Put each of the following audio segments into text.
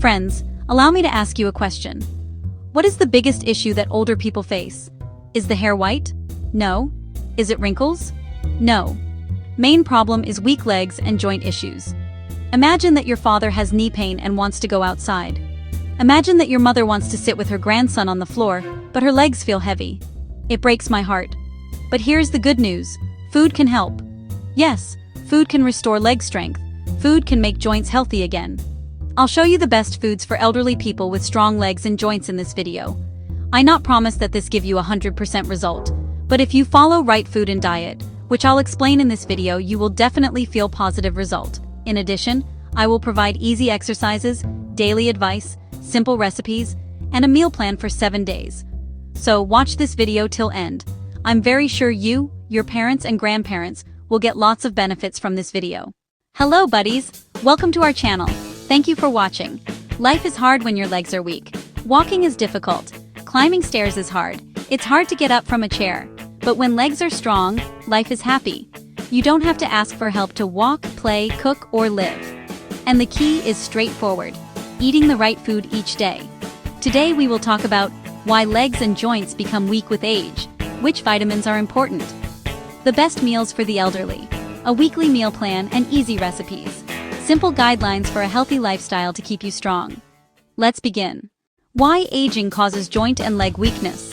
Friends, allow me to ask you a question. What is the biggest issue that older people face? Is the hair white? No. Is it wrinkles? No. Main problem is weak legs and joint issues. Imagine that your father has knee pain and wants to go outside. Imagine that your mother wants to sit with her grandson on the floor, but her legs feel heavy. It breaks my heart. But here's the good news. Food can help. Yes, food can restore leg strength. Food can make joints healthy again. I'll show you the best foods for elderly people with strong legs and joints in this video. I not promise that this give you 100% result, but if you follow right food and diet, which I'll explain in this video, you will definitely feel positive result. In addition, I will provide easy exercises, daily advice, simple recipes, and a meal plan for 7 days. So watch this video till end. I'm very sure you, your parents and grandparents will get lots of benefits from this video. Hello buddies, welcome to our channel. Thank you for watching. Life is hard when your legs are weak. Walking is difficult. Climbing stairs is hard. It's hard to get up from a chair. But when legs are strong, life is happy. You don't have to ask for help to walk, play, cook, or live. And the key is straightforward. Eating the right food each day. Today we will talk about why legs and joints become weak with age, which vitamins are important, the best meals for the elderly, a weekly meal plan and easy recipes, simple guidelines for a healthy lifestyle to keep you strong. Let's begin. Why aging causes joint and leg weakness.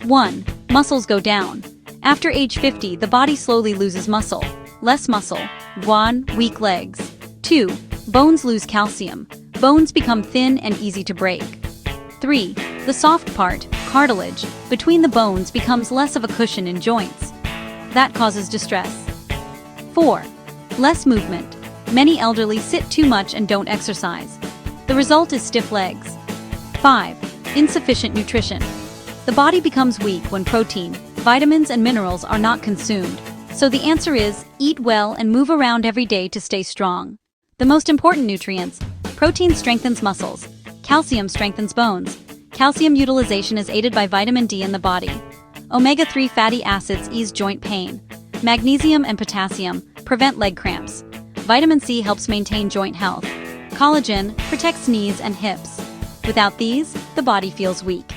1. Muscles go down. After age 50, the body slowly loses muscle. Less muscle. 1. Weak legs. 2. Bones lose calcium. Bones become thin and easy to break. 3. The soft part, cartilage, between the bones becomes less of a cushion in joints. That causes distress. 4. Less movement. Many elderly sit too much and don't exercise. The result is stiff legs. 5. Insufficient nutrition. The body becomes weak when protein, vitamins and minerals are not consumed. So the answer is, eat well and move around every day to stay strong. The most important nutrients: protein strengthens muscles, calcium strengthens bones. Calcium utilization is aided by vitamin D in the body. Omega-3 fatty acids ease joint pain. Magnesium and potassium prevent leg cramps. Vitamin C helps maintain joint health. Collagen protects knees and hips. Without these, the body feels weak.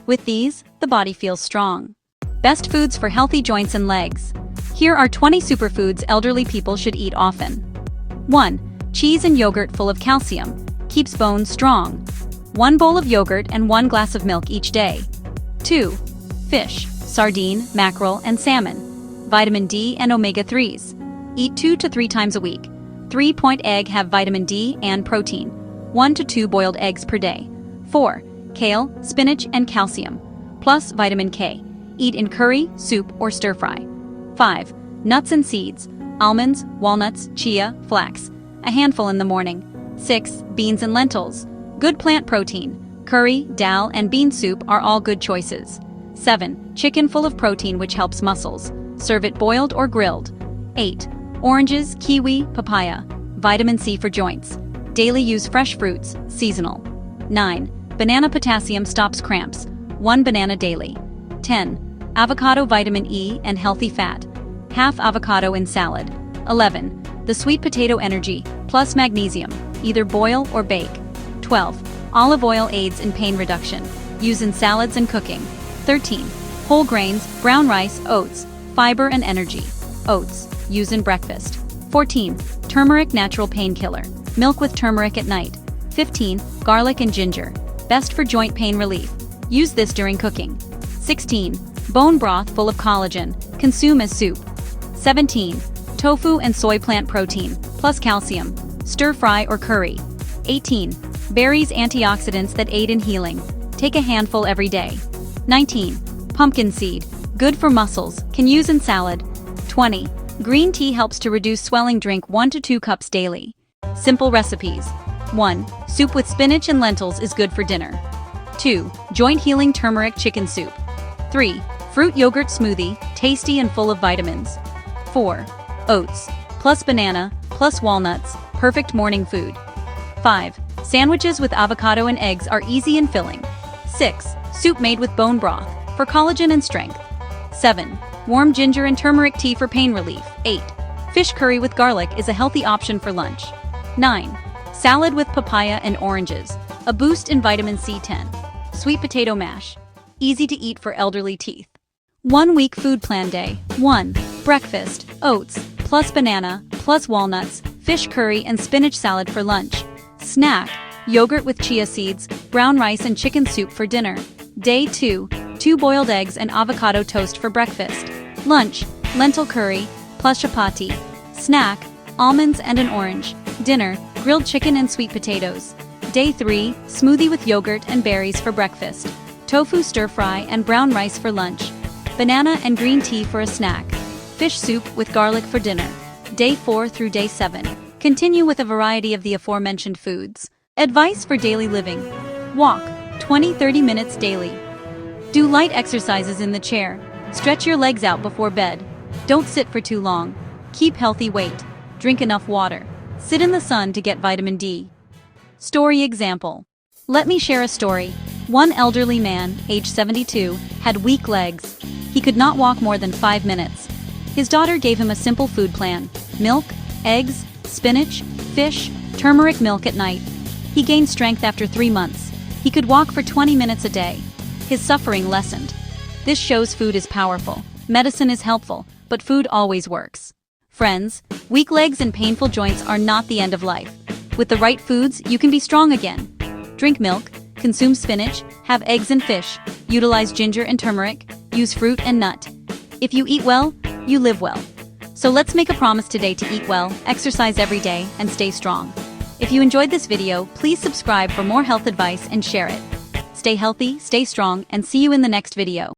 With these, the body feels strong. Best foods for healthy joints and legs. Here are 20 superfoods elderly people should eat often. 1. Cheese and yogurt full of calcium. Keeps bones strong. 1 bowl of yogurt and 1 glass of milk each day. 2. Fish, sardine, mackerel, and salmon. Vitamin D and omega-3s. Eat 2 to 3 times a week. 3-point egg have vitamin D and protein. 1 to 2 boiled eggs per day. 4. Kale, spinach, and calcium, plus vitamin K. Eat in curry, soup, or stir-fry. 5. Nuts and seeds. Almonds, walnuts, chia, flax. A handful in the morning. 6. Beans and lentils. Good plant protein. Curry, dal, and bean soup are all good choices. 7. Chicken full of protein which helps muscles. Serve it boiled or grilled. 8. Oranges, kiwi, papaya. Vitamin C for joints. Daily use fresh fruits, seasonal. 9. Banana potassium stops cramps. 1 banana daily. 10. Avocado vitamin E and healthy fat. Half avocado in salad. 11. The sweet potato energy, plus magnesium, either boil or bake. 12. Olive oil aids in pain reduction. Use in salads and cooking. 13. Whole grains, brown rice, oats, fiber and energy. Oats, use in breakfast. 14. Turmeric natural painkiller. Milk with turmeric at night. 15. Garlic and ginger. Best for joint pain relief. Use this during cooking. 16. Bone broth full of collagen. Consume as soup. 17. Tofu and soy plant protein, plus calcium. Stir fry or curry. 18. Berries antioxidants that aid in healing. Take a handful every day. 19. Pumpkin seed. Good for muscles. Can use in salad. 20. Green tea helps to reduce swelling. Drink 1 to 2 cups daily. Simple recipes. 1. Soup with spinach and lentils is good for dinner. 2. Joint healing turmeric chicken soup. 3. Fruit yogurt smoothie, tasty and full of vitamins. 4. Oats, plus banana, plus walnuts, perfect morning food. 5. Sandwiches with avocado and eggs are easy and filling. 6. Soup made with bone broth, for collagen and strength. 7. Warm ginger and turmeric tea for pain relief. 8. Fish curry with garlic is a healthy option for lunch. 9. Salad with papaya and oranges, a boost in vitamin C10. Sweet potato mash, easy to eat for elderly teeth. 1 week food plan day. 1. Breakfast, oats, plus banana, plus walnuts, fish curry and spinach salad for lunch. Snack, yogurt with chia seeds, brown rice and chicken soup for dinner. Day 2. 2 boiled eggs and avocado toast for breakfast. Lunch, lentil curry, plus chapati. Snack, almonds and an orange. Dinner, grilled chicken and sweet potatoes. Day 3, smoothie with yogurt and berries for breakfast. Tofu stir-fry and brown rice for lunch. Banana and green tea for a snack. Fish soup with garlic for dinner. Day 4 through day 7. Continue with a variety of the aforementioned foods. Advice for daily living. Walk 20-30 minutes daily. Do light exercises in the chair. Stretch your legs out before bed. Don't sit for too long. Keep healthy weight. Drink enough water. Sit in the sun to get vitamin D. Story example. Let me share a story. One elderly man, age 72, had weak legs. He could not walk more than 5 minutes. His daughter gave him a simple food plan: milk, eggs, spinach, fish, turmeric milk at night. He gained strength after 3 months. He could walk for 20 minutes a day. His suffering lessened. This shows food is powerful. Medicine is helpful, but food always works. Friends, weak legs and painful joints are not the end of life. With the right foods, you can be strong again. Drink milk, consume spinach, have eggs and fish, utilize ginger and turmeric, use fruit and nut. If you eat well, you live well. So let's make a promise today to eat well, exercise every day, and stay strong. If you enjoyed this video, please subscribe for more health advice and share it. Stay healthy, stay strong, and see you in the next video.